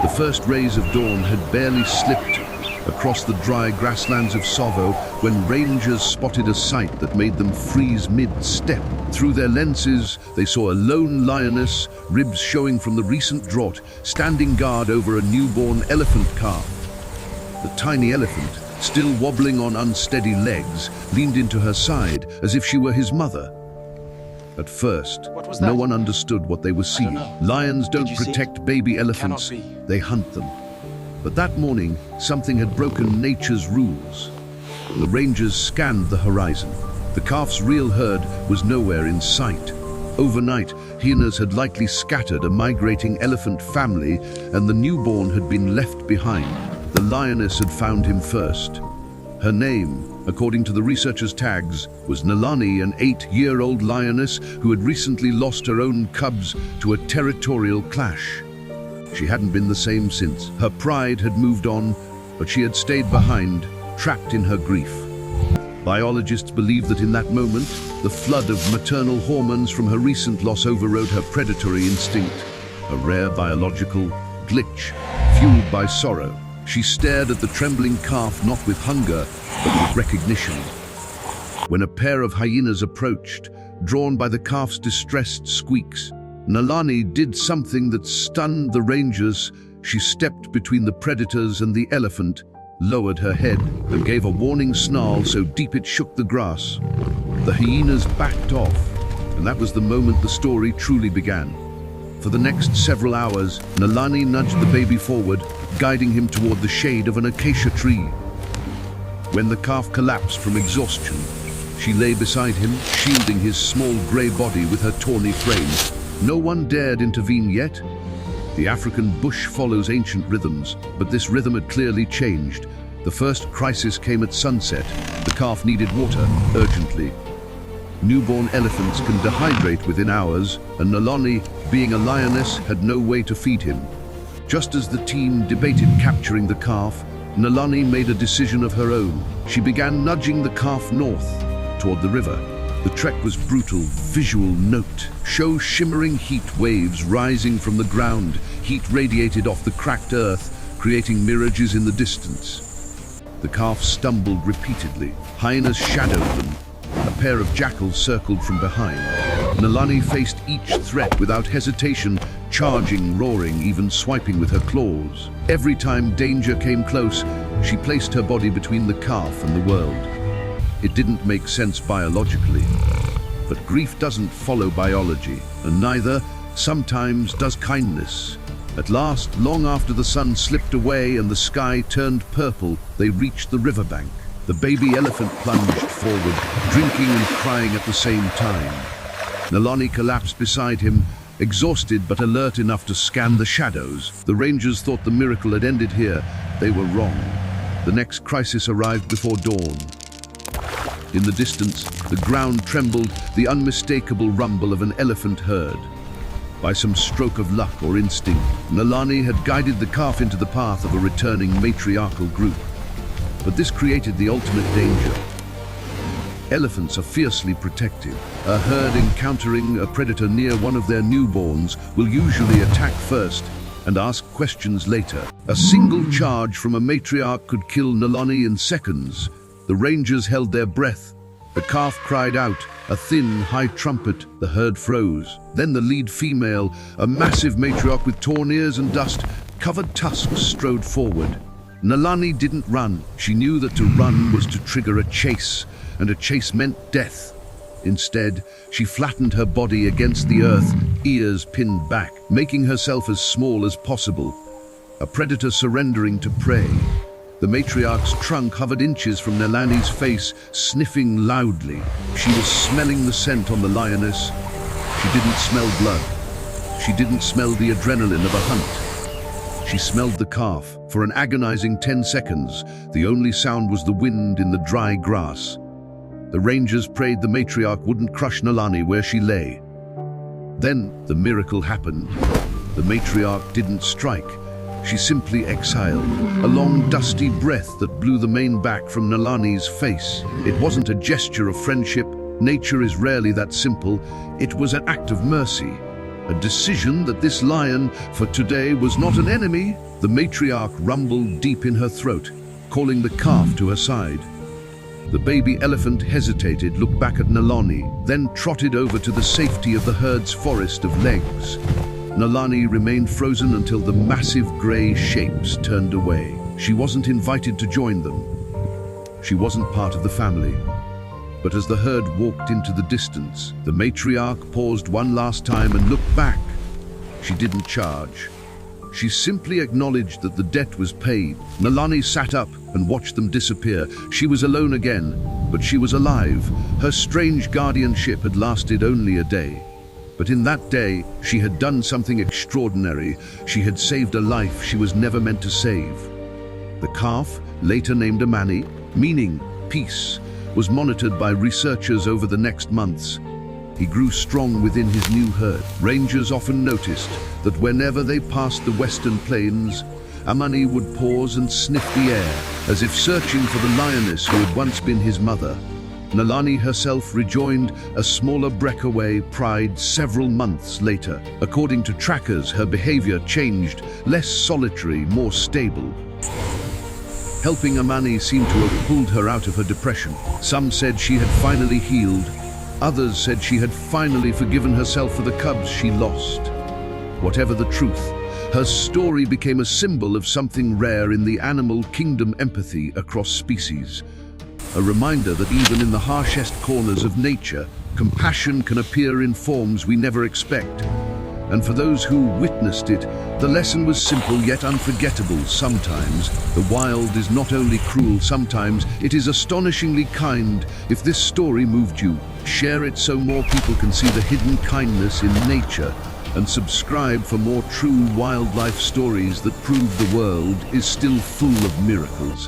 The first rays of dawn had barely slipped across the dry grasslands of Tsavo when rangers spotted a sight that made them freeze mid-step. Through their lenses, they saw a lone lioness, ribs showing from the recent drought, standing guard over a newborn elephant calf. The tiny elephant, still wobbling on unsteady legs, leaned into her side as if she were his mother. At first, no one understood what they were seeing. Lions don't protect baby elephants, they hunt them. But that morning, something had broken nature's rules. The rangers scanned the horizon. The calf's real herd was nowhere in sight. Overnight, hyenas had likely scattered a migrating elephant family, and the newborn had been left behind. The lioness had found him first. Her name, according to the researchers' tags, was Nalani, an 8-year-old lioness who had recently lost her own cubs to a territorial clash. She hadn't been the same since. Her pride had moved on, but she had stayed behind, trapped in her grief. Biologists believe that in that moment, the flood of maternal hormones from her recent loss overrode her predatory instinct, a rare biological glitch, fueled by sorrow. She stared at the trembling calf not with hunger, but with recognition. When a pair of hyenas approached, drawn by the calf's distressed squeaks, Nalani did something that stunned the rangers. She stepped between the predators and the elephant, lowered her head, and gave a warning snarl so deep it shook the grass. The hyenas backed off, and that was the moment the story truly began. For the next several hours, Nalani nudged the baby forward, guiding him toward the shade of an acacia tree. When the calf collapsed from exhaustion, she lay beside him, shielding his small grey body with her tawny frame. No one dared intervene yet. The African bush follows ancient rhythms, but this rhythm had clearly changed. The first crisis came at sunset. The calf needed water, urgently. Newborn elephants can dehydrate within hours, and Nalani, being a lioness, had no way to feed him. Just as the team debated capturing the calf, Nalani made a decision of her own. She began nudging the calf north, toward the river. The trek was brutal. Visual note. Show shimmering heat waves rising from the ground. Heat radiated off the cracked earth, creating mirages in the distance. The calf stumbled repeatedly. Hyenas shadowed them. A pair of jackals circled from behind. Nalani faced each threat without hesitation, charging, roaring, even swiping with her claws. Every time danger came close, she placed her body between the calf and the world. It didn't make sense biologically, but grief doesn't follow biology, and neither, sometimes, does kindness. At last, long after the sun slipped away and the sky turned purple, they reached the riverbank. The baby elephant plunged forward, drinking and crying at the same time. Nalani collapsed beside him, exhausted but alert enough to scan the shadows. The rangers thought the miracle had ended here. They were wrong. The next crisis arrived before dawn. In the distance, the ground trembled, the unmistakable rumble of an elephant herd. By some stroke of luck or instinct, Nalani had guided the calf into the path of a returning matriarchal group. But this created the ultimate danger. Elephants are fiercely protective. A herd encountering a predator near one of their newborns will usually attack first and ask questions later. A single charge from a matriarch could kill Nalani in seconds. The rangers held their breath. The calf cried out, a thin, high trumpet. The herd froze. Then the lead female, a massive matriarch with torn ears and dust-covered tusks, strode forward. Nalani didn't run. She knew that to run was to trigger a chase, and a chase meant death. Instead, she flattened her body against the earth, ears pinned back, making herself as small as possible. A predator surrendering to prey. The matriarch's trunk hovered inches from Nalani's face, sniffing loudly. She was smelling the scent on the lioness. She didn't smell blood. She didn't smell the adrenaline of a hunt. She smelled the calf. For an agonizing 10 seconds, the only sound was the wind in the dry grass. The rangers prayed the matriarch wouldn't crush Nalani where she lay. Then the miracle happened. The matriarch didn't strike. She simply exhaled, a long dusty breath that blew the mane back from Nalani's face. It wasn't a gesture of friendship. Nature is rarely that simple. It was an act of mercy. a decision that this lion for today was not an enemy. The matriarch rumbled deep in her throat, calling the calf to her side. The baby elephant hesitated, looked back at Nalani, then trotted over to the safety of the herd's forest of legs. Nalani remained frozen until the massive grey shapes turned away. She wasn't invited to join them. She wasn't part of the family. But as the herd walked into the distance, the matriarch paused one last time and looked back. She didn't charge. She simply acknowledged that the debt was paid. Nalani sat up and watched them disappear. She was alone again, but she was alive. Her strange guardianship had lasted only a day. But in that day, she had done something extraordinary. She had saved a life she was never meant to save. The calf, later named Amani, meaning peace, was monitored by researchers over the next months. He grew strong within his new herd. Rangers often noticed that whenever they passed the western plains, Amani would pause and sniff the air, as if searching for the lioness who had once been his mother. Nalani herself rejoined a smaller breakaway pride several months later. According to trackers, her behavior changed, less solitary, more stable. Helping Amani seemed to have pulled her out of her depression. Some said she had finally healed. Others said she had finally forgiven herself for the cubs she lost. Whatever the truth, her story became a symbol of something rare in the animal kingdom: empathy across species. A reminder that even in the harshest corners of nature, compassion can appear in forms we never expect. And for those who witnessed it, the lesson was simple yet unforgettable. Sometimes the wild is not only cruel, sometimes it is astonishingly kind. If this story moved you, share it so more people can see the hidden kindness in nature, and subscribe for more true wildlife stories that prove the world is still full of miracles.